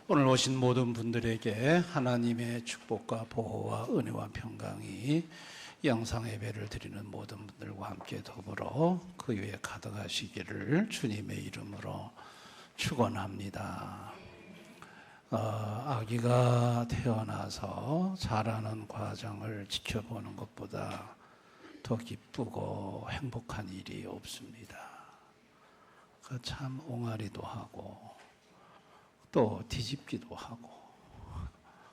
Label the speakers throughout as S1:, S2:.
S1: 오늘 오신 모든 분들에게 하나님의 축복과 보호와 은혜와 평강이 영상 예배를 드리는 모든 분들과 함께 더불어 그 위에 가득하시기를 주님의 이름으로 축원합니다. 아기가 태어나서 자라는 과정을 지켜보는 것보다 더 기쁘고 행복한 일이 없습니다. 참 옹알이도 하고 또 뒤집기도 하고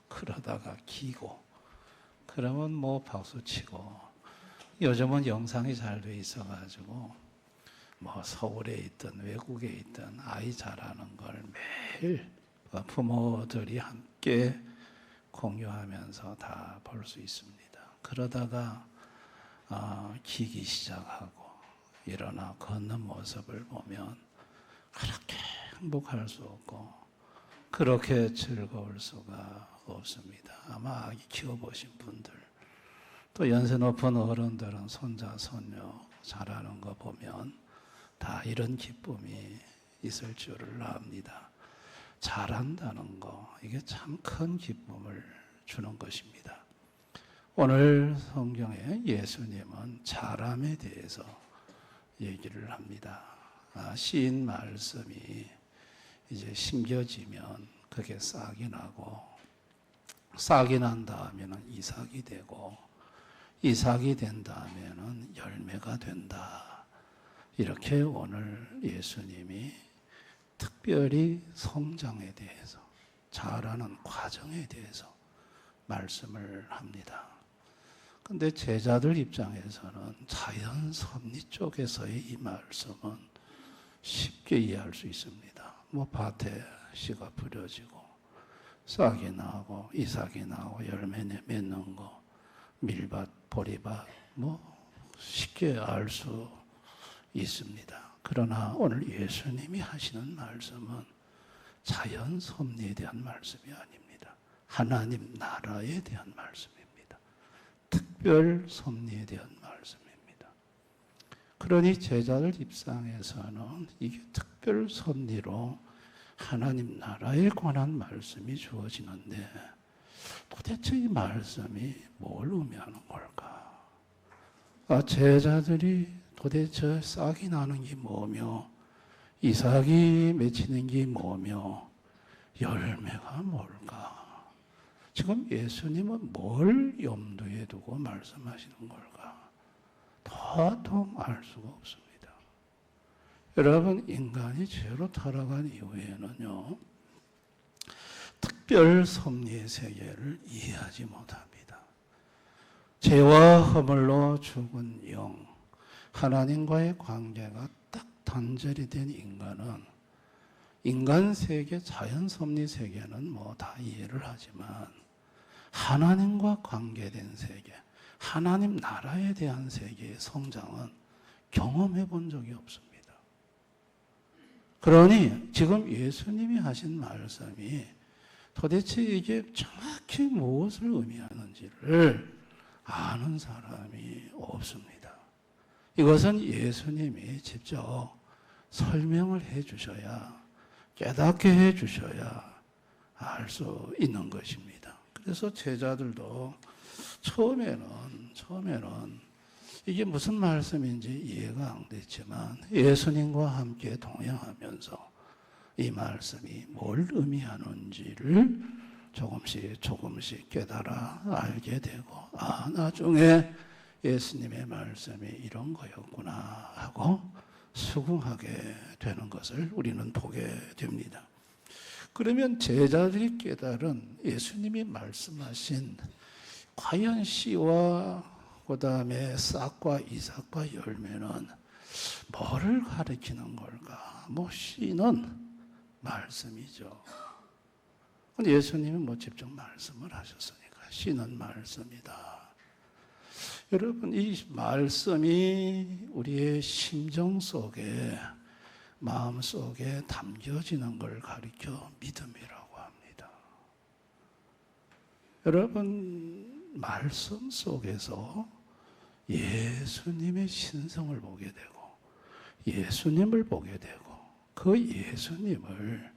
S1: 그러다가 기고 그러면 뭐 박수치고, 요즘은 영상이 잘 돼 있어가지고 뭐 서울에 있든 외국에 있든 아이 자라는 걸 매일 부모들이 함께 공유하면서 다 볼 수 있습니다. 그러다가 기기 시작하고 일어나 걷는 모습을 보면 그렇게 행복할 수 없고 그렇게 즐거울 수가 없습니다. 아마 아기 키워보신 분들, 또 연세 높은 어른들은 손자, 손녀 자라는 거 보면 다 이런 기쁨이 있을 줄을 압니다. 잘한다는 거, 이게 참 큰 기쁨을 주는 것입니다. 오늘 성경에 예수님은 잘함에 대해서 얘기를 합니다. 시인 말씀이 이제 심겨지면 그게 싹이 나고, 싹이 난 다음에는 이삭이 되고, 이삭이 된 다음에는 열매가 된다. 이렇게 오늘 예수님이 특별히 성장에 대해서, 자라는 과정에 대해서 말씀을 합니다. 근데 제자들 입장에서는 자연 섭리 쪽에서의 이 말씀은 쉽게 이해할 수 있습니다. 뭐 밭에 씨가 뿌려지고 싹이 나고 이삭이 나고 열매 맺는 거, 밀밭, 보리밭, 뭐 쉽게 알 수 있습니다. 그러나 오늘 예수님이 하시는 말씀은 자연 섭리에 대한 말씀이 아닙니다. 하나님 나라에 대한 말씀입니다. 특별 섭리에 대한 말씀입니다. 그러니 제자들 입장에서는 이게 특별 섭리로 하나님 나라에 관한 말씀이 주어지는데 도대체 이 말씀이 뭘 의미하는 걸까? 제자들이 도대체 싹이 나는 게 뭐며 이삭이 맺히는 게 뭐며 열매가 뭘까? 지금 예수님은 뭘 염두에 두고 말씀하시는 걸까? 도통 알 수가 없습니다. 여러분, 인간이 죄로 타락한 이후에는요, 특별 섭리의 세계를 이해하지 못합니다. 죄와 허물로 죽은 영, 하나님과의 관계가 딱 단절이 된 인간은 인간 세계, 자연 섭리 세계는 뭐 다 이해를 하지만 하나님과 관계된 세계, 하나님 나라에 대한 세계의 성장은 경험해 본 적이 없습니다. 그러니 지금 예수님이 하신 말씀이 도대체 이게 정확히 무엇을 의미하는지를 아는 사람이 없습니다. 이것은 예수님이 직접 설명을 해 주셔야, 깨닫게 해 주셔야 알 수 있는 것입니다. 그래서 제자들도 처음에는 이게 무슨 말씀인지 이해가 안 됐지만 예수님과 함께 동행하면서 이 말씀이 뭘 의미하는지를 조금씩 깨달아 알게 되고, 나중에 예수님의 말씀이 이런 거였구나 하고 수긍하게 되는 것을 우리는 보게 됩니다. 그러면 제자들이 깨달은 예수님이 말씀하신 과연 씨와 그 다음에 싹과 이삭과 열매는 뭐를 가리키는 걸까? 뭐 씨는 말씀이죠. 예수님이 뭐 직접 말씀을 하셨으니까 씨는 말씀이다. 여러분, 이 말씀이 우리의 심정 속에, 마음 속에 담겨지는 걸 가리켜 믿음이라고 합니다. 여러분, 말씀 속에서 예수님의 신성을 보게 되고 예수님을 보게 되고 그 예수님을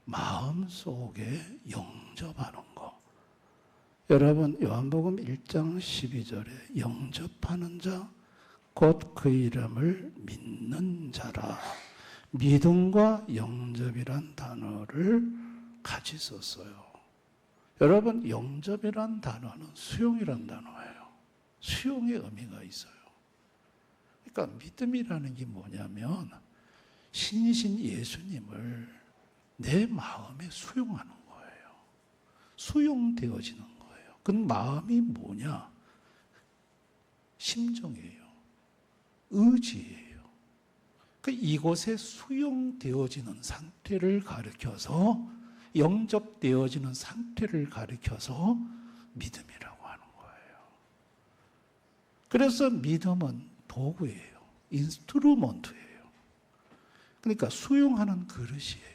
S1: 마음속에 영접하는 거. 여러분 요한복음 1장 12절에 영접하는 자 곧 그 이름을 믿는 자라. 믿음과 영접이란 단어를 같이 썼어요. 여러분 영접이란 단어는 수용이란 단어예요. 수용의 의미가 있어요. 그러니까 믿음이라는 게 뭐냐면 신이신 예수님을 내 마음에 수용하는 거예요. 수용되어지는 거예요. 그 마음이 뭐냐? 심정이에요. 의지예요. 그 이곳에 수용되어지는 상태를 가리켜서 영접되어지는 상태를 가리켜서 믿음이라고 하는 거예요. 그래서 믿음은 도구예요. 인스트루먼트예요. 그러니까 수용하는 그릇이에요.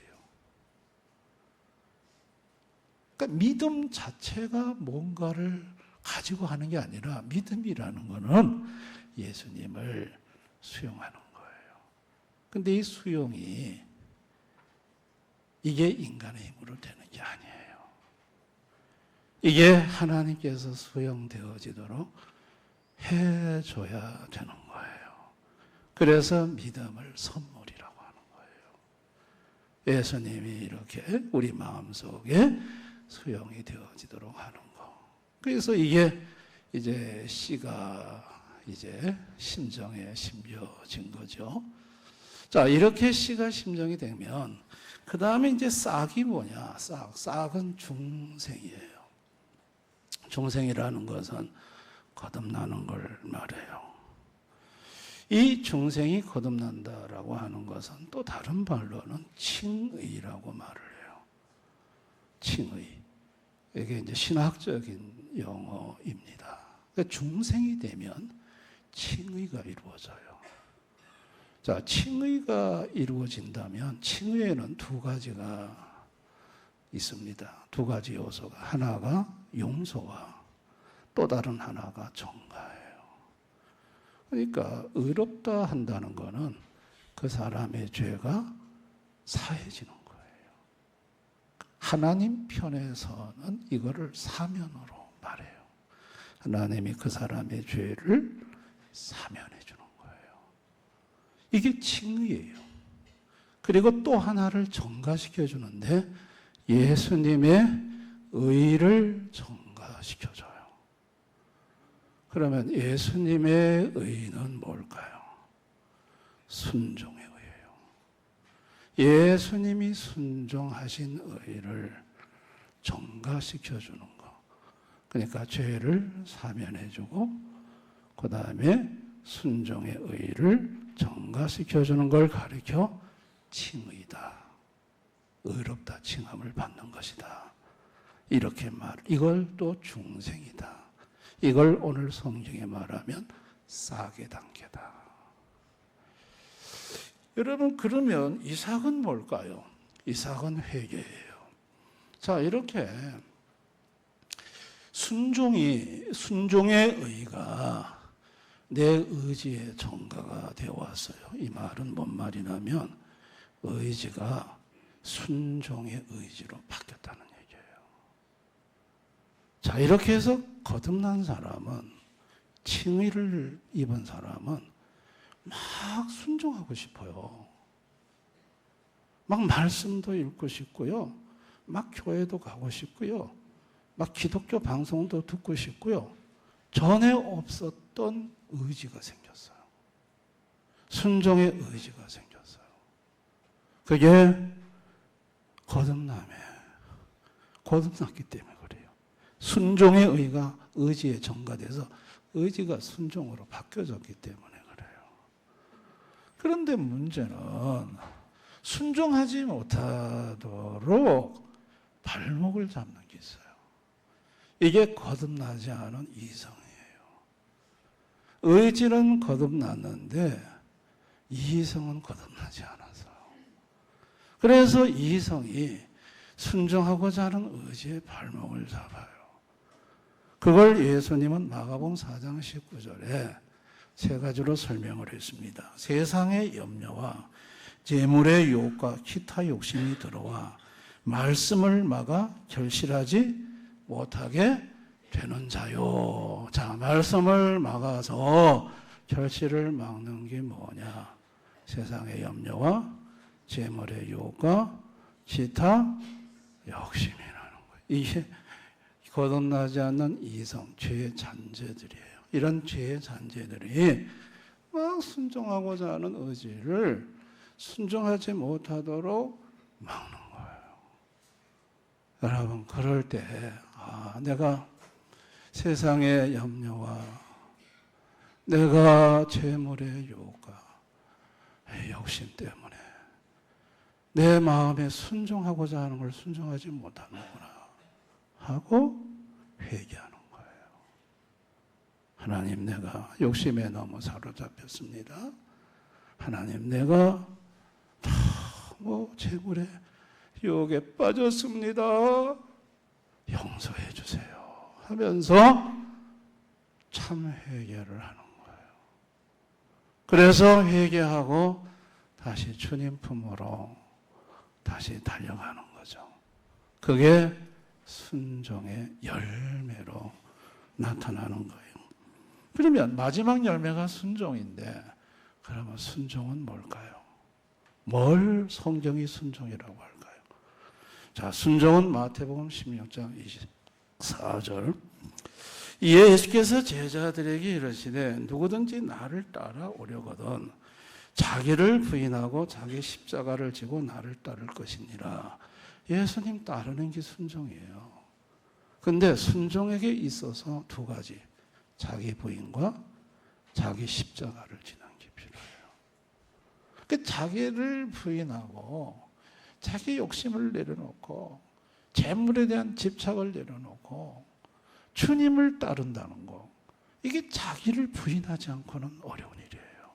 S1: 그러니까 믿음 자체가 뭔가를 가지고 하는 게 아니라 믿음이라는 것은 예수님을 수용하는 거예요. 근데 이 수용이 이게 인간의 힘으로 되는 게 아니에요. 이게 하나님께서 수용되어지도록 해줘야 되는 거예요. 그래서 믿음을 선물이라고 하는 거예요. 예수님이 이렇게 우리 마음속에 수용이 되어지도록 하는 거. 그래서 이게 이제 씨가 이제 심정에 심겨진 거죠. 자, 이렇게 씨가 심정이 되면 그 다음에 이제 싹이 뭐냐? 싹은 중생이에요. 중생이라는 것은 거듭나는 걸 말해요. 이 중생이 거듭난다라고 하는 것은 또 다른 말로는 칭의라고 말을 해요. 칭의. 이게 이제 신학적인 용어입니다. 그러니까 중생이 되면 칭의가 이루어져요. 자, 칭의가 이루어진다면 칭의에는 두 가지가 있습니다. 두 가지 요소가. 하나가 용서와 또 다른 하나가 정가예요. 그러니까 의롭다 한다는 것은 그 사람의 죄가 사해지는 거예요. 하나님 편에서는 이거를 사면으로 말해요. 하나님이 그 사람의 죄를 사면해 주는 거예요. 이게 칭의예요. 그리고 또 하나를 정가시켜 주는데 예수님의 의를 정가시켜줘요. 그러면 예수님의 의는 뭘까요? 순종의 의예요. 예수님이 순종하신 의를 정가시켜 주는 거. 그러니까 죄를 사면해 주고 그 다음에 순종의 의를 정가시켜 주는 걸 가리켜 칭의다. 의롭다 칭함을 받는 것이다. 이렇게 이걸 또 중생이다. 이걸 오늘 성경에 말하면 싹의 단계다. 여러분 그러면 이삭은 뭘까요? 이삭은 회개예요. 자, 이렇게 순종의 의가 내 의지의 정가가 되어 왔어요. 이 말은 뭔 말이냐면 의지가 순종의 의지로 바뀌었다는 얘기예요. 자, 이렇게 해서 거듭난 사람은, 칭의를 입은 사람은 막 순종하고 싶어요. 막 말씀도 읽고 싶고요. 막 교회도 가고 싶고요. 막 기독교 방송도 듣고 싶고요. 전에 없었던 의지가 생겼어요. 순종의 의지가 생겼어요. 그게 거듭났기 때문에 그래요. 순종의 의가 의지에 전가돼서 의지가 순종으로 바뀌어졌기 때문에 그래요. 그런데 문제는 순종하지 못하도록 발목을 잡는 게 있어요. 이게 거듭나지 않은 이성이에요. 의지는 거듭났는데 이성은 거듭나지 않았어요. 그래서 이성이 순종하고자 하는 의지의 발목을 잡아요. 그걸 예수님은 마가복음 4장 19절에 세 가지로 설명을 했습니다. 세상의 염려와 재물의 유혹과 기타 욕심이 들어와 말씀을 막아 결실하지 못하게 되는 자요. 자, 말씀을 막아서 결실을 막는 게 뭐냐? 세상의 염려와 재물의 유혹과 기타 욕심이라는 거예요. 이게 거듭나지 않는 이성, 죄의 잔재들이에요. 이런 죄의 잔재들이 막 순종하고자 하는 의지를 순종하지 못하도록 막는 거예요. 여러분, 그럴 때 내가 세상의 염려와 내가 재물의 유혹과 욕심 때문에 내 마음에 순종하고자 하는 걸 순종하지 못하는구나 하고 회개하는 거예요. 하나님, 내가 욕심에 너무 사로잡혔습니다. 하나님, 내가 재물의 유혹에 빠졌습니다. 용서해 주세요 하면서 참 회개를 하는 거예요. 그래서 회개하고 다시 주님 품으로 다시 달려가는 거죠. 그게 순종의 열매로 나타나는 거예요. 그러면 마지막 열매가 순종인데, 그러면 순종은 뭘까요? 뭘 성경이 순종이라고 할까요? 자, 순종은 마태복음 16장 24절. 이에 예수께서 제자들에게 이르시되 누구든지 나를 따라오려거든 자기를 부인하고 자기 십자가를 지고 나를 따를 것이니라. 예수님 따르는 게 순종이에요. 근데 순종에게 있어서 두 가지, 자기 부인과 자기 십자가를 지는 게 필요해요. 그 자기를 부인하고 자기 욕심을 내려놓고 재물에 대한 집착을 내려놓고 주님을 따른다는 거, 이게 자기를 부인하지 않고는 어려운 일이에요.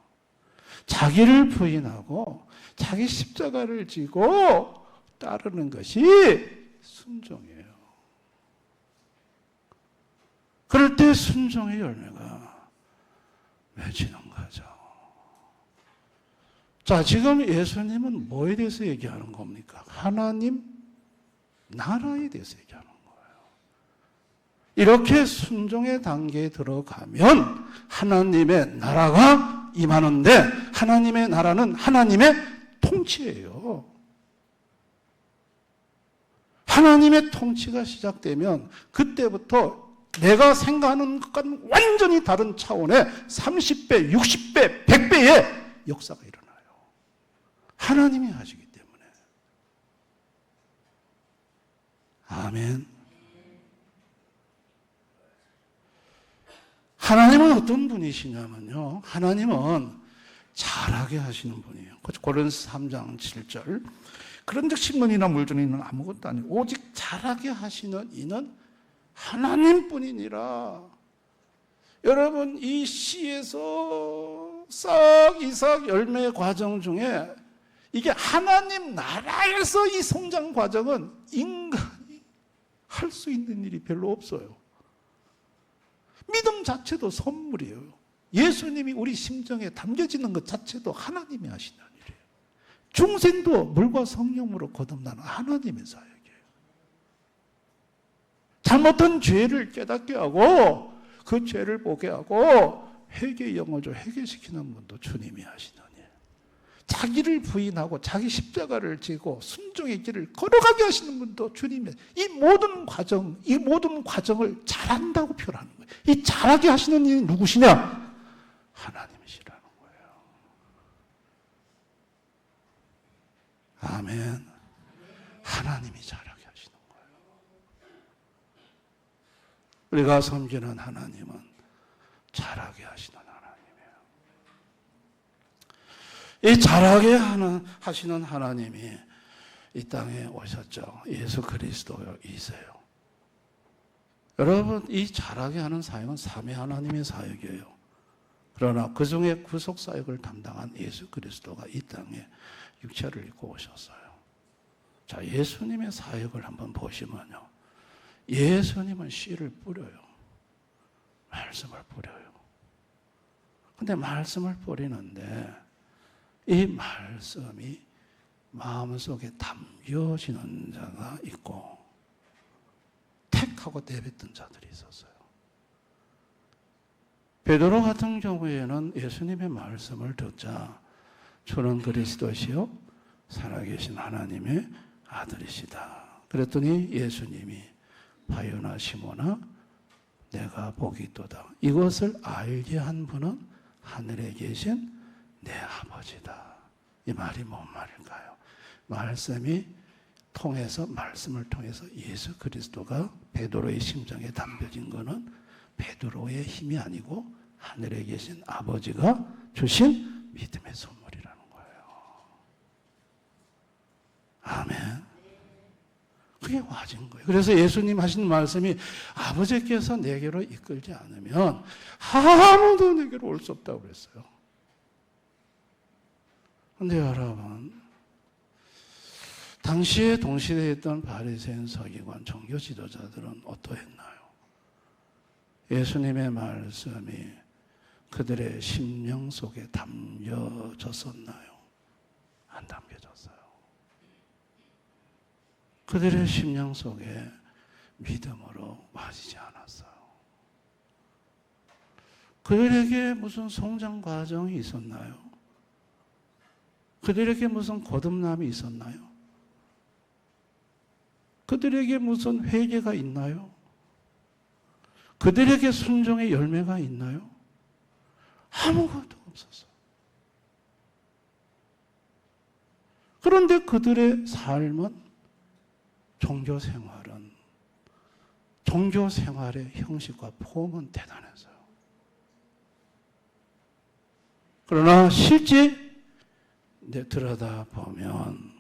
S1: 자기를 부인하고 자기 십자가를 지고 따르는 것이 순종이에요. 그럴 때 순종의 열매가 맺히는 거죠. 자, 지금 예수님은 뭐에 대해서 얘기하는 겁니까? 하나님 나라에 대해서 얘기하는 거예요. 이렇게 순종의 단계에 들어가면 하나님의 나라가 임하는데, 하나님의 나라는 하나님의 통치예요. 하나님의 통치가 시작되면 그때부터 내가 생각하는 것과는 완전히 다른 차원의 30배, 60배, 100배의 역사가 일어나요. 하나님이 하시기 때문에. 아멘. 하나님은 어떤 분이시냐면요, 하나님은 잘하게 하시는 분이에요. 고린도서 3장 7절. 그런즉 신문이나 물전이는 아무것도 아니고 오직 잘하게 하시는 이는 하나님뿐이니라. 여러분, 이 시에서 싹 열매 과정 중에 이게 하나님 나라에서 이 성장 과정은 인간이 할 수 있는 일이 별로 없어요. 믿음 자체도 선물이에요. 예수님이 우리 심정에 담겨지는 것 자체도 하나님이 하시는 일이에요. 중생도 물과 성령으로 거듭나는 하나님의 사역이에요. 잘못한 죄를 깨닫게 하고 그 죄를 보게 하고 회개의 영혼을 회개시키는 분도 주님이 하시는 일. 자기를 부인하고 자기 십자가를 지고 순종의 길을 걸어가게 하시는 분도 주님이. 이 모든 과정을 잘한다고 표현하는 거예요. 이 잘하게 하시는 이는 누구시냐? 하나님이시라는 거예요. 아멘. 하나님이 잘하게 하시는 거예요. 우리가 섬기는 하나님은 잘하게 하시는 하나님이에요. 이 잘하게 하시는 하나님이 이 땅에 오셨죠. 예수 그리스도이세요. 여러분, 이 잘하게 하는 사역은 삼위 하나님의 사역이에요. 그러나 그 중에 구속 사역을 담당한 예수 그리스도가 이 땅에 육체를 입고 오셨어요. 자, 예수님의 사역을 한번 보시면요, 예수님은 씨를 뿌려요. 말씀을 뿌려요. 근데 말씀을 뿌리는데 이 말씀이 마음속에 담겨지는 자가 있고 택하고 내뱉던 자들이 있었어요. 베드로 같은 경우에는 예수님의 말씀을 듣자 주는 그리스도시요 살아계신 하나님의 아들이시다. 그랬더니 예수님이 바요나 시모나 내가 복이 있도다. 이것을 알게 한 분은 하늘에 계신 내 아버지다. 이 말이 뭔 말일까요? 말씀을 통해서 예수 그리스도가 베드로의 심장에 담겨진 것은 베드로의 힘이 아니고 하늘에 계신 아버지가 주신 믿음의 선물이라는 거예요. 아멘. 그게 와진 거예요. 그래서 예수님 하신 말씀이 아버지께서 내게로 이끌지 않으면 아무도 내게로 올 수 없다고 그랬어요. 그런데 여러분, 당시에 동시대에 있던 바리새인 서기관 종교 지도자들은 어떠했나요? 예수님의 말씀이 그들의 심령 속에 담겨졌었나요? 안 담겨졌어요. 그들의 심령 속에 믿음으로 와지지 않았어요. 그들에게 무슨 성장 과정이 있었나요? 그들에게 무슨 거듭남이 있었나요? 그들에게 무슨 회개가 있나요? 그들에게 순종의 열매가 있나요? 아무것도 없었어요. 그런데 그들의 삶은 종교 생활의 형식과 폼은 대단했어요. 그러나 실제 들여다보면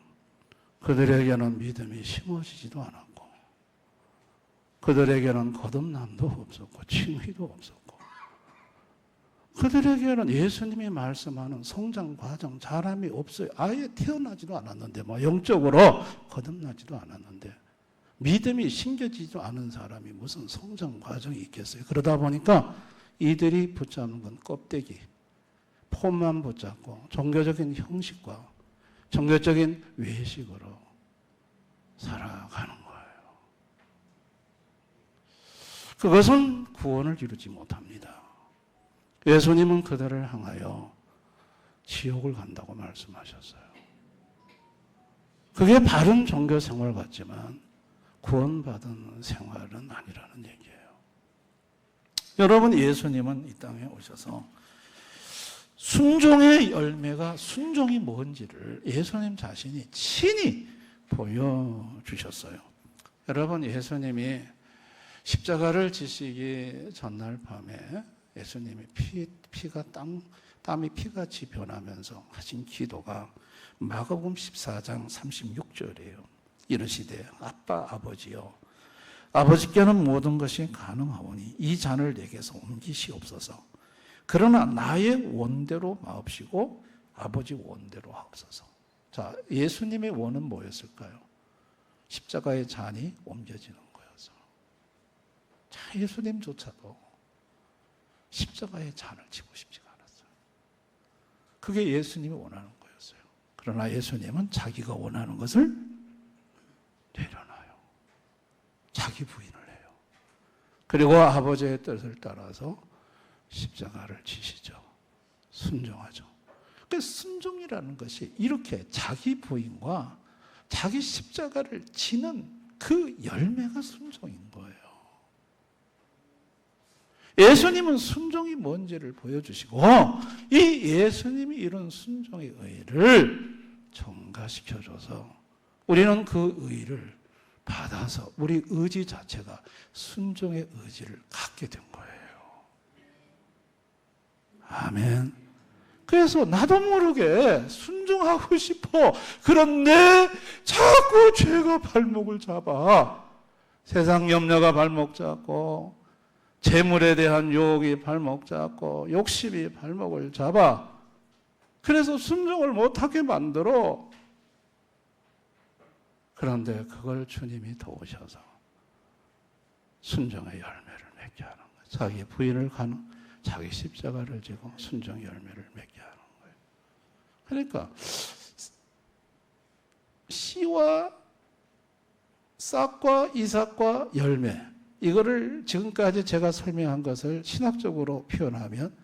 S1: 그들에게는 믿음이 심어지지도 않았고 그들에게는 거듭남도 없었고 칭의도 없었고 그들에게는 예수님이 말씀하는 성장 과정, 자람이 없어요. 아예 태어나지도 않았는데 영적으로 거듭나지도 않았는데 믿음이 심겨지지도 않은 사람이 무슨 성장 과정이 있겠어요. 그러다 보니까 이들이 붙잡는 건 껍데기, 폼만 붙잡고 종교적인 형식과 종교적인 외식으로 살아가는 거예요. 그것은 구원을 이루지 못합니다. 예수님은 그들을 향하여 지옥을 간다고 말씀하셨어요. 그게 바른 종교 생활 같지만 구원받은 생활은 아니라는 얘기예요. 여러분, 예수님은 이 땅에 오셔서 순종의 열매가 순종이 뭔지를 예수님 자신이 친히 보여주셨어요. 여러분, 예수님이 십자가를 지시기 전날 밤에 예수님이 땀이 피같이 변하면서 하신 기도가 마가복음 14장 36절이에요. 이르시되 아빠 아버지여 아버지께는 모든 것이 가능하오니 이 잔을 내게서 옮기시옵소서. 그러나 나의 원대로 마옵시고 아버지 원대로 하옵소서. 자, 예수님의 원은 뭐였을까요? 십자가의 잔이 옮겨지는 거였어요. 자, 예수님조차도 십자가의 잔을 지고 싶지가 않았어요. 그게 예수님이 원하는 거였어요. 그러나 예수님은 자기가 원하는 것을 내려놔요. 자기 부인을 해요. 그리고 아버지의 뜻을 따라서 십자가를 지시죠. 순종하죠. 그 순종이라는 것이 이렇게 자기 부인과 자기 십자가를 지는 그 열매가 순종인 거예요. 예수님은 순종이 뭔지를 보여주시고 이 예수님이 이런 순종의 의를 전가시켜줘서 우리는 그 의를 받아서 우리 의지 자체가 순종의 의지를 갖게 된 거예요. 아멘. 그래서 나도 모르게 순종하고 싶어. 그런데 자꾸 죄가 발목을 잡아. 세상 염려가 발목 잡고 재물에 대한 유혹이 발목 잡고 욕심이 발목을 잡아. 그래서 순종을 못하게 만들어. 그런데 그걸 주님이 도우셔서 순종의 열매를 맺게 하는 거예요. 자기 부인을 자기 십자가를 지고 순종의 열매를 맺게 하는 거예요. 그러니까 씨와 싹과 이삭과 열매, 이거를 지금까지 제가 설명한 것을 신학적으로 표현하면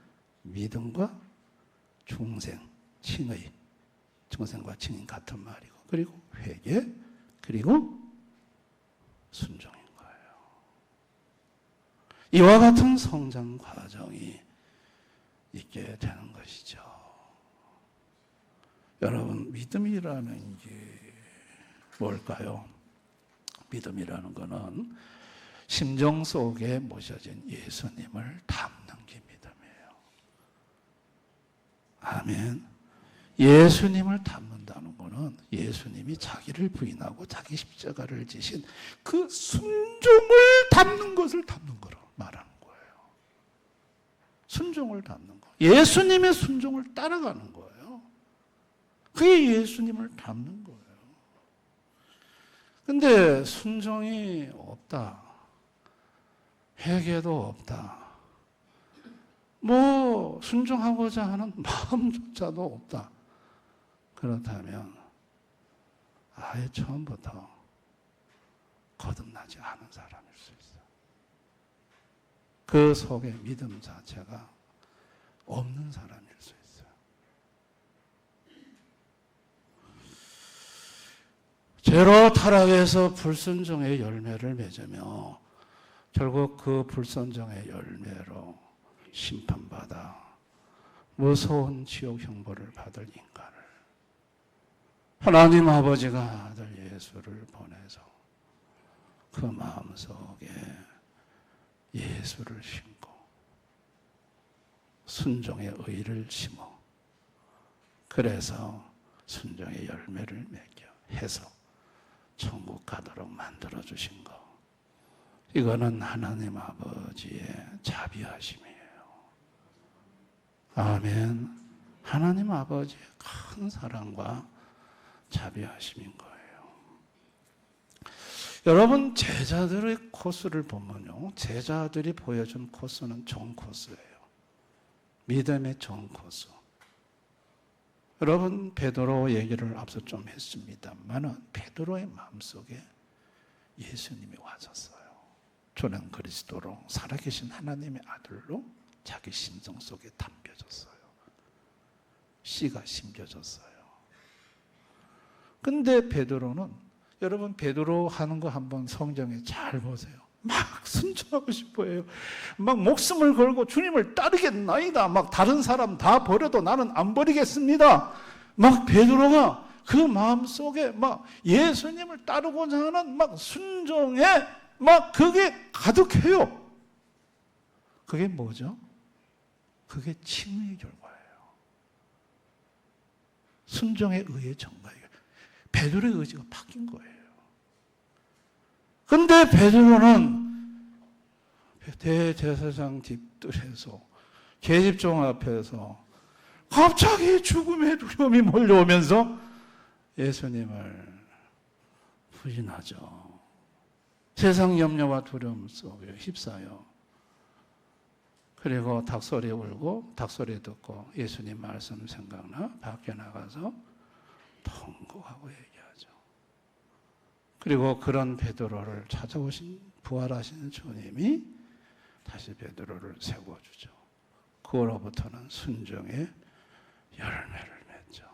S1: 믿음과 중생, 칭의, 중생과 칭인 같은 말이고, 그리고 회개, 그리고 순종인 거예요. 이와 같은 성장 과정이 있게 되는 것이죠. 여러분, 믿음이라는 게 뭘까요? 믿음이라는 것은 심정 속에 모셔진 예수님을 담는 게 믿음이에요. 아멘. 예수님을 담는다는 것은 예수님이 자기를 부인하고 자기 십자가를 지신 그 순종을 담는 것을 담는 거로 말하는 거예요. 순종을 담는 거. 예수님의 순종을 따라가는 거예요. 그게 예수님을 담는 거예요. 근데 순종이 없다. 회개도 없다. 뭐 순종하고자 하는 마음조차도 없다. 그렇다면 아예 처음부터 거듭나지 않은 사람일 수 있어요. 그 속에 믿음 자체가 없는 사람일 수 있어요. 죄로 타락해서 불순종의 열매를 맺으며 결국 그 불순종의 열매로 심판받아 무서운 지옥 형벌을 받을 인간을 하나님 아버지가 아들 예수를 보내서 그 마음속에 예수를 심고 순종의 의를 심어 그래서 순종의 열매를 맺게 해서 천국 가도록 만들어주신 것, 이거는 하나님 아버지의 자비하심이에요. 아멘. 하나님 아버지의 큰 사랑과 자비하심인 거예요. 여러분, 제자들의 코스를 보면요, 제자들이 보여준 코스는 좋은 코스예요. 믿음의 좋은 코스. 여러분, 베드로 얘기를 앞서 좀 했습니다만 베드로의 마음속에 예수님이 와셨어요. 주는 그리스도로 살아계신 하나님의 아들로 자기 심정 속에 담겨졌어요. 씨가 심겨졌어요. 근데 베드로는, 여러분 베드로 하는 거 한번 성경에 잘 보세요. 막 순종하고 싶어해요. 막 목숨을 걸고 주님을 따르겠나이다. 막 다른 사람 다 버려도 나는 안 버리겠습니다. 막 베드로가 그 마음속에 막 예수님을 따르고자 하는 막 순종에 막 그게 가득해요. 그게 뭐죠? 그게 칭의의 결과예요. 순종에 의해 전가예요. 베드로의 의지가 바뀐 거예요. 근데 베드로는 대제사장 뒷뜰에서 계집종 앞에서 갑자기 죽음의 두려움이 몰려오면서 예수님을 부인하죠. 세상 염려와 두려움 속에 휩싸여. 그리고 닭소리 울고 닭소리 듣고 예수님 말씀 생각나 밖에 나가서 통곡하고 얘기하죠. 그리고 그런 베드로를 찾아오신 부활하신 주님이 다시 베드로를 세워주죠. 그로부터는 순종의 열매를 맺죠.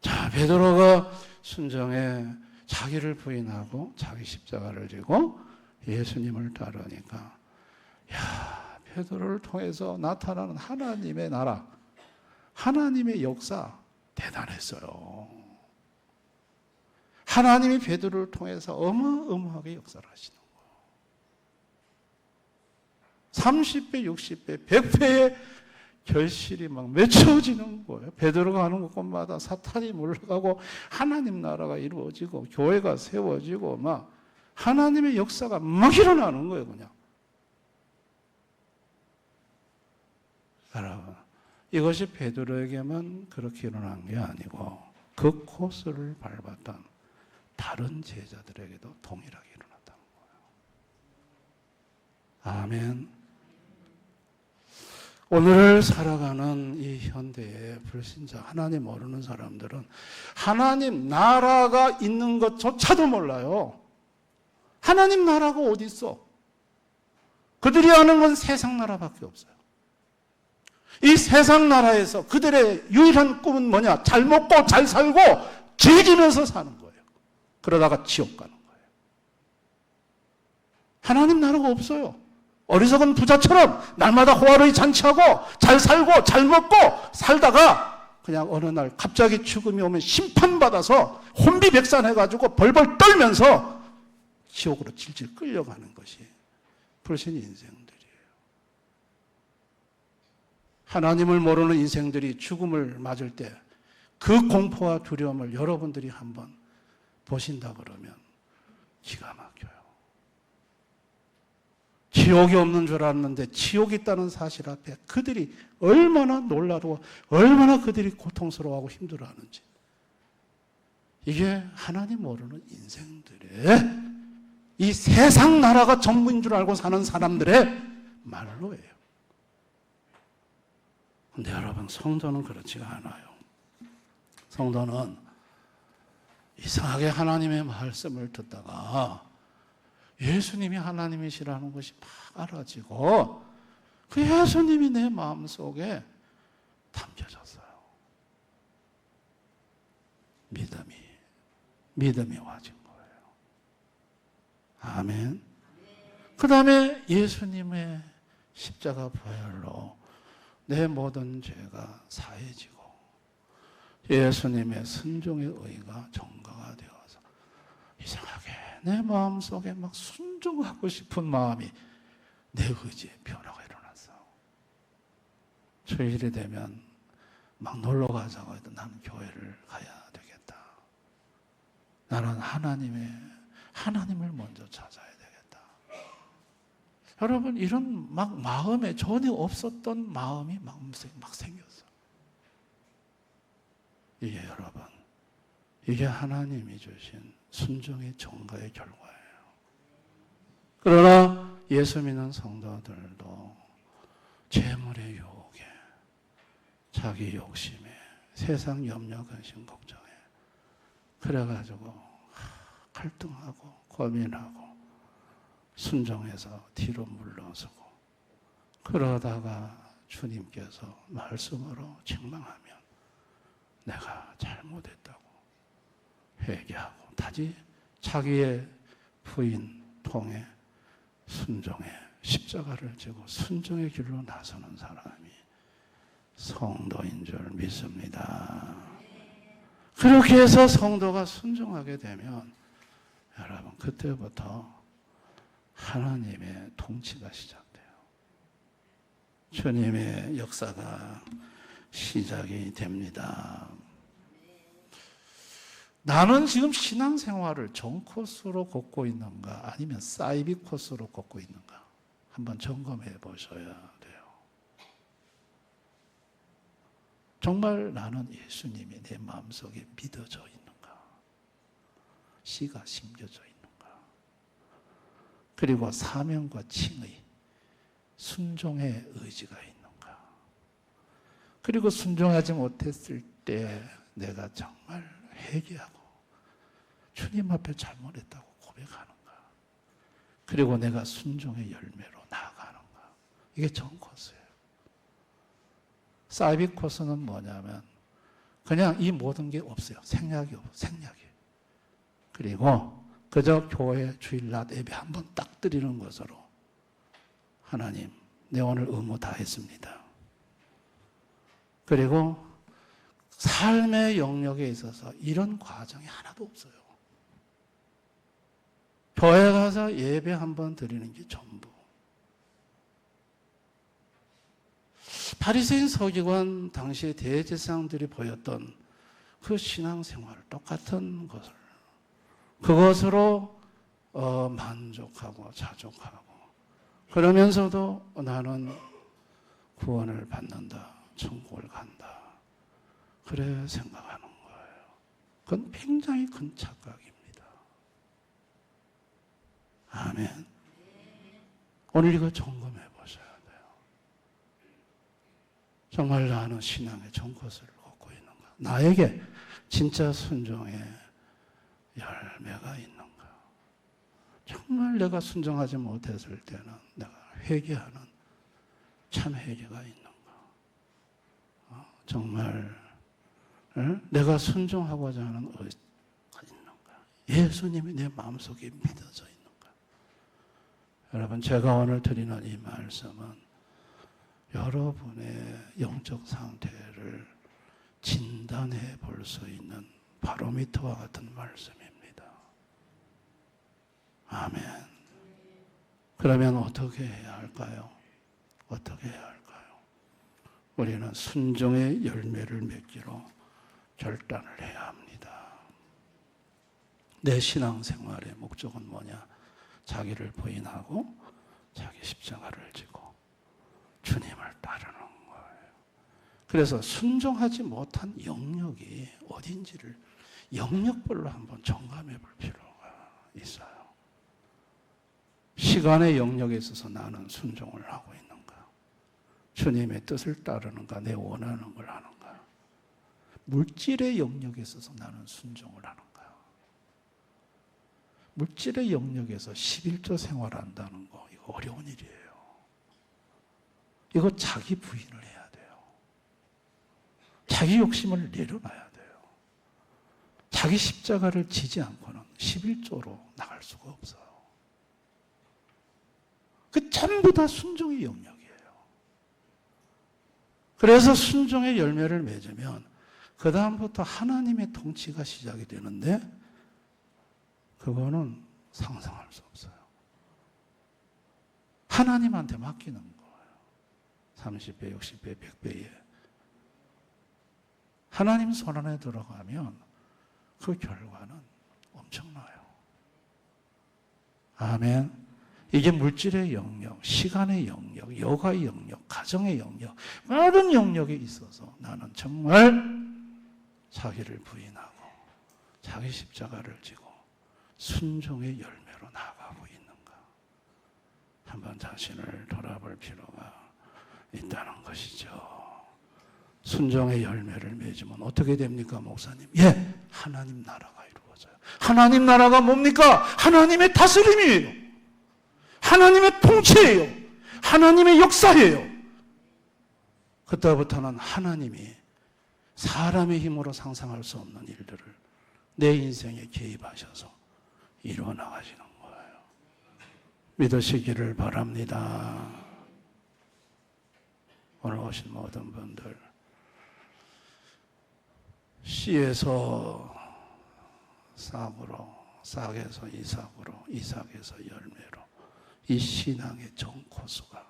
S1: 자, 베드로가 순종에 자기를 부인하고 자기 십자가를 지고 예수님을 따르니까, 야, 베드로를 통해서 나타나는 하나님의 나라, 하나님의 역사 대단했어요. 하나님이 베드로를 통해서 어마어마하게 역사를 하시는 거예요. 30배, 60배, 100배의 결실이 막 맺혀지는 거예요. 베드로가 하는 곳마다 사탄이 물러가고 하나님 나라가 이루어지고 교회가 세워지고 막 하나님의 역사가 막 일어나는 거예요. 그냥. 여러분, 이것이 베드로에게만 그렇게 일어난 게 아니고 그 코스를 밟았던 다른 제자들에게도 동일하게 일어났다는 거예요. 아멘. 오늘을 살아가는 이 현대의 불신자, 하나님 모르는 사람들은 하나님 나라가 있는 것조차도 몰라요. 하나님 나라가 어디 있어? 그들이 아는 건 세상 나라밖에 없어요. 이 세상 나라에서 그들의 유일한 꿈은 뭐냐? 잘 먹고 잘 살고 즐기면서 사는 거예요. 그러다가 지옥 가는 거예요. 하나님 나라가 없어요. 어리석은 부자처럼 날마다 호화로이 잔치하고 잘 살고 잘 먹고 살다가 그냥 어느 날 갑자기 죽음이 오면 심판받아서 혼비백산해가지고 벌벌 떨면서 지옥으로 질질 끌려가는 것이 불신 인생들이에요. 하나님을 모르는 인생들이 죽음을 맞을 때 그 공포와 두려움을 여러분들이 한번 보신다 그러면 기가 막혀요. 지옥이 없는 줄 알았는데 지옥이 있다는 사실 앞에 그들이 얼마나 놀라워, 얼마나 그들이 고통스러워하고 힘들어하는지. 이게 하나님 모르는 인생들의 이 세상 나라가 전부인 줄 알고 사는 사람들의 말로예요. 근데 여러분, 성도는 그렇지가 않아요. 성도는 이상하게 하나님의 말씀을 듣다가 예수님이 하나님이시라는 것이 막 알아지고 그 예수님이 내 마음속에 담겨졌어요. 믿음이 와진 거예요. 아멘. 그 다음에 예수님의 십자가 보혈로 내 모든 죄가 사해지고 예수님의 순종의 의가 정가가 되어서 이상하게 내 마음속에 막 순종하고 싶은 마음이 내 의지에 변화가 일어났어요. 주일이 되면 막 놀러 가자고 해도 나는 교회를 가야 되겠다. 나는 하나님을 먼저 찾아야 되겠다. 여러분, 이런 막 마음에 전에 없었던 마음이 막 생겼어요. 이게 여러분, 이게 하나님이 주신 순종의 정가의 결과예요. 그러나 예수 믿는 성도들도 재물의 유혹에, 자기 욕심에, 세상 염려, 근심, 걱정에 그래가지고 갈등하고 고민하고 순종해서 뒤로 물러서고 그러다가 주님께서 말씀으로 책망하면 내가 잘못했다고 회개하고 다시 자기의 부인 통해 순종의 십자가를 지고 순종의 길로 나서는 사람이 성도인 줄 믿습니다. 그렇게 해서 성도가 순종하게 되면 여러분, 그때부터 하나님의 통치가 시작돼요. 주님의 역사가 시작이 됩니다. 나는 지금 신앙생활을 정 코스로 걷고 있는가 아니면 사이비 코스로 걷고 있는가 한번 점검해 보셔야 돼요. 정말 나는 예수님이 내 마음속에 믿어져 있는가? 씨가 심겨져 있는가? 그리고 사명과 칭의, 순종의 의지가 있는가? 그리고 순종하지 못했을 때 내가 정말 회개하고 주님 앞에 잘못했다고 고백하는가? 그리고 내가 순종의 열매로 나아가는가? 이게 정 코스예요. 사이비 코스는 뭐냐면 그냥 이 모든 게 없어요. 생략이 없어요. 생략이. 그리고 그저 교회 주일날 예배 한번 딱 드리는 것으로 하나님, 내 오늘 의무 다 했습니다. 그리고 삶의 영역에 있어서 이런 과정이 하나도 없어요. 교회 가서 예배 한번 드리는 게 전부. 바리새인 서기관 당시의 대제사장들이 보였던 그 신앙생활 똑같은 것을 그것으로 만족하고 자족하고 그러면서도 나는 구원을 받는다, 천국을 간다. 그래 생각하는 거예요. 그건 굉장히 큰 착각입니다. 아멘. 오늘 이거 점검해 보셔야 돼요. 정말 나는 신앙의 전코스를 걷고 있는가? 나에게 진짜 순종의 열매가 있는가? 정말 내가 순종하지 못했을 때는 내가 회개하는 참 회개가 있는가? 정말 내가 순종하고자 하는 의지가 있는가? 예수님이 내 마음속에 믿어져 있는가? 여러분, 제가 오늘 드리는 이 말씀은 여러분의 영적 상태를 진단해 볼 수 있는 바로미터와 같은 말씀입니다. 아멘. 그러면 어떻게 해야 할까요? 어떻게 해야 할까요? 우리는 순종의 열매를 맺기로 결단을 해야 합니다. 내 신앙생활의 목적은 뭐냐? 자기를 부인하고 자기 십자가를 지고 주님을 따르는 거예요. 그래서 순종하지 못한 영역이 어딘지를 영역별로 한번 점검해 볼 필요가 있어요. 시간의 영역에 있어서 나는 순종을 하고 있는가? 주님의 뜻을 따르는가? 내 원하는 걸 하는가? 물질의 영역에 있어서 나는 순종을 하는가? 물질의 영역에서 11조 생활한다는 거, 이거 어려운 일이에요. 이거 자기 부인을 해야 돼요. 자기 욕심을 내려놔야 돼요. 자기 십자가를 지지 않고는 11조로 나갈 수가 없어요. 그 전부 다 순종의 영역이에요. 그래서 순종의 열매를 맺으면 그 다음부터 하나님의 통치가 시작이 되는데 그거는 상상할 수 없어요. 하나님한테 맡기는 거예요. 30배, 60배, 100배에. 하나님 손 안에 들어가면 그 결과는 엄청나요. 아멘. 이게 물질의 영역, 시간의 영역, 여가의 영역, 가정의 영역, 모든 영역에 있어서 나는 정말 자기를 부인하고 자기 십자가를 지고 순종의 열매로 나아가고 있는가? 한번 자신을 돌아볼 필요가 있다는 것이죠. 순종의 열매를 맺으면 어떻게 됩니까, 목사님? 예, 하나님 나라가 이루어져요. 하나님 나라가 뭡니까? 하나님의 다스림이에요. 하나님의 통치예요. 하나님의 역사예요. 그때부터는 하나님이 사람의 힘으로 상상할 수 없는 일들을 내 인생에 개입하셔서 이루어 나가시는 거예요. 믿으시기를 바랍니다. 오늘 오신 모든 분들, 씨에서 싹으로, 싹에서 이삭으로, 이삭에서 열매로, 이 신앙의 전 코스가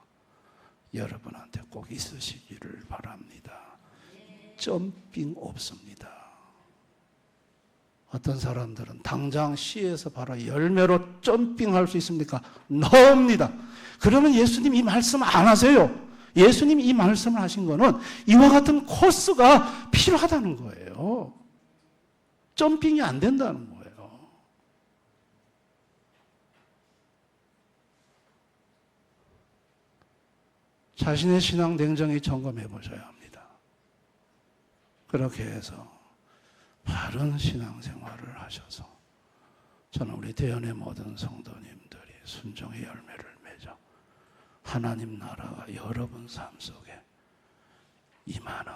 S1: 여러분한테 꼭 있으시기를 바랍니다. 점핑 없습니다. 어떤 사람들은 당장 씨에서 바로 열매로 점핑할 수 있습니까? 너입니다. 그러면 예수님 이 말씀 안 하세요. 예수님 이 말씀을 하신 거는 이와 같은 코스가 필요하다는 거예요. 점핑이 안 된다는 거예요. 자신의 신앙 냉정히 점검해 보셔야 합니다. 그렇게 해서 바른 신앙생활을 하셔서 저는 우리 대연의 모든 성도님들이 순종의 열매를 맺어 하나님 나라가 여러분 삶 속에 임하는,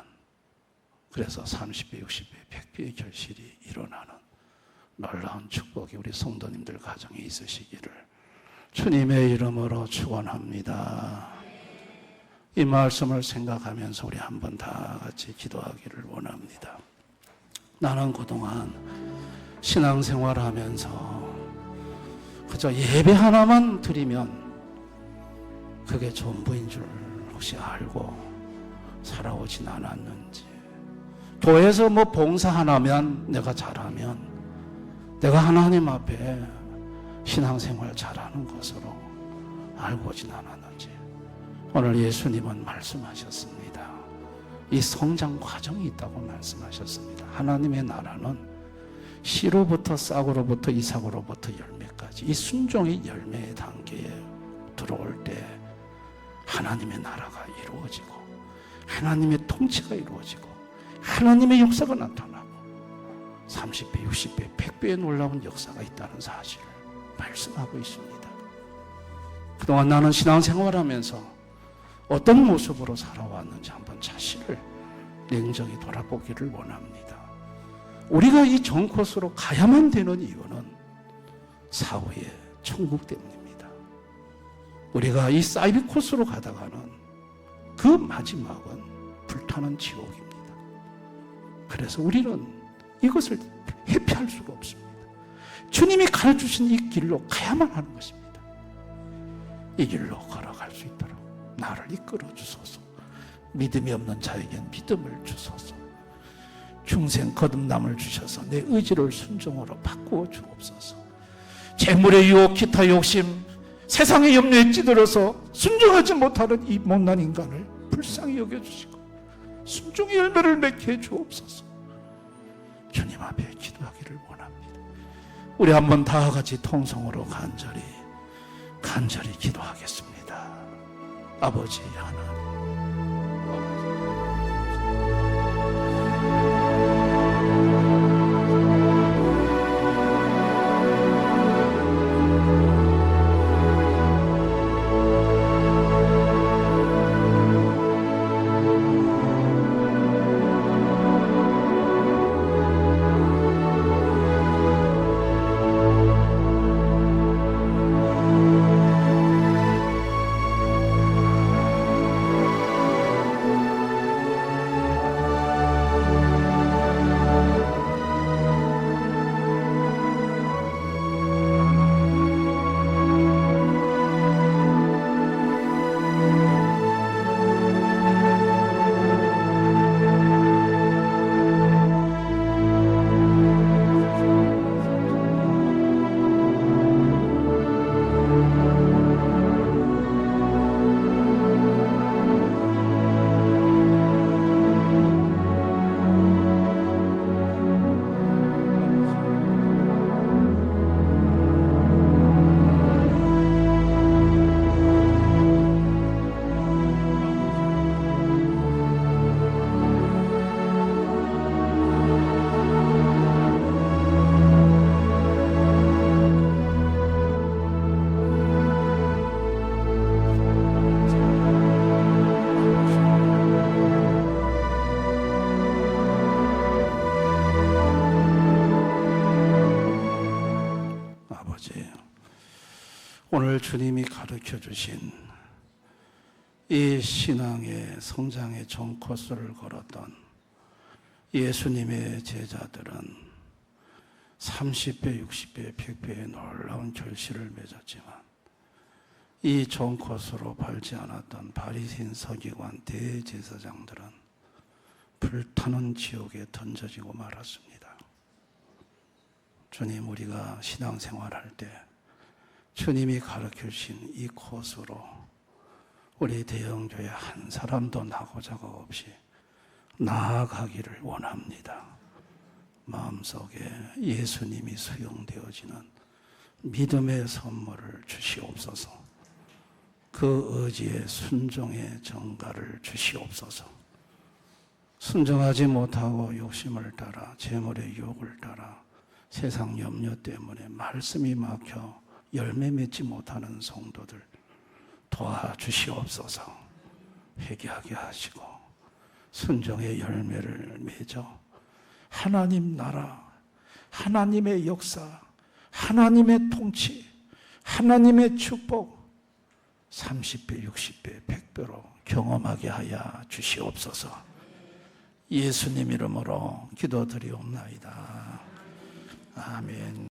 S1: 그래서 30배, 60배, 100배의 결실이 일어나는 놀라운 축복이 우리 성도님들 가정에 있으시기를 주님의 이름으로 축원합니다. 이 말씀을 생각하면서 우리 한번 다 같이 기도하기를 원합니다. 나는 그동안 신앙생활하면서 그저 예배 하나만 드리면 그게 전부인 줄 혹시 알고 살아오진 않았는지, 교회에서 뭐 봉사 하나면 내가 잘하면 내가 하나님 앞에 신앙생활 잘하는 것으로 알고 오진 않았는지, 오늘 예수님은 말씀하셨습니다. 이 성장 과정이 있다고 말씀하셨습니다. 하나님의 나라는 씨로부터 싹으로부터 이삭으로부터 열매까지 이 순종의 열매의 단계에 들어올 때 하나님의 나라가 이루어지고 하나님의 통치가 이루어지고 하나님의 역사가 나타나고 30배, 60배, 100배의 놀라운 역사가 있다는 사실을 말씀하고 있습니다. 그동안 나는 신앙생활하면서 어떤 모습으로 살아왔는지 한번 자신을 냉정히 돌아보기를 원합니다. 우리가 이 전 코스로 가야만 되는 이유는 사후의 천국 때문입니다. 우리가 이 사이비 코스로 가다가는 그 마지막은 불타는 지옥입니다. 그래서 우리는 이것을 회피할 수가 없습니다. 주님이 가르쳐주신 이 길로 가야만 하는 것입니다. 이 길로 걸어갈 수 있도록 나를 이끌어 주소서. 믿음이 없는 자에겐 믿음을 주소서. 중생 거듭남을 주셔서 내 의지를 순종으로 바꾸어 주옵소서. 재물의 유혹, 기타 욕심, 세상의 염려에 찌들어서 순종하지 못하는 이 못난 인간을 불쌍히 여겨주시고 순종의 열매를 맺게 해 주옵소서. 주님 앞에 기도하기를 원합니다. 우리 한번 다 같이 통성으로 간절히 기도하겠습니다. 아버지 하나님, 오늘 주님이 가르쳐 주신 이 신앙의 성장의 전 코스를 걸었던 예수님의 제자들은 30배, 60배, 100배의 놀라운 결실을 맺었지만 이 전 코스로 밟지 않았던 바리새인, 서기관, 대제사장들은 불타는 지옥에 던져지고 말았습니다. 주님, 우리가 신앙생활할 때 주님이 가르쳐주신 이 코스로 우리 대형교회 한 사람도 나고자가 없이 나아가기를 원합니다. 마음속에 예수님이 수용되어지는 믿음의 선물을 주시옵소서. 그 의지에 순종의 정가를 주시옵소서. 순종하지 못하고 욕심을 따라 재물의 유혹을 따라 세상 염려 때문에 말씀이 막혀 열매 맺지 못하는 성도들 도와주시옵소서. 회개하게 하시고 순종의 열매를 맺어 하나님 나라, 하나님의 역사, 하나님의 통치, 하나님의 축복 30배, 60배, 100배로 경험하게 하여 주시옵소서. 예수님 이름으로 기도드리옵나이다. 아멘.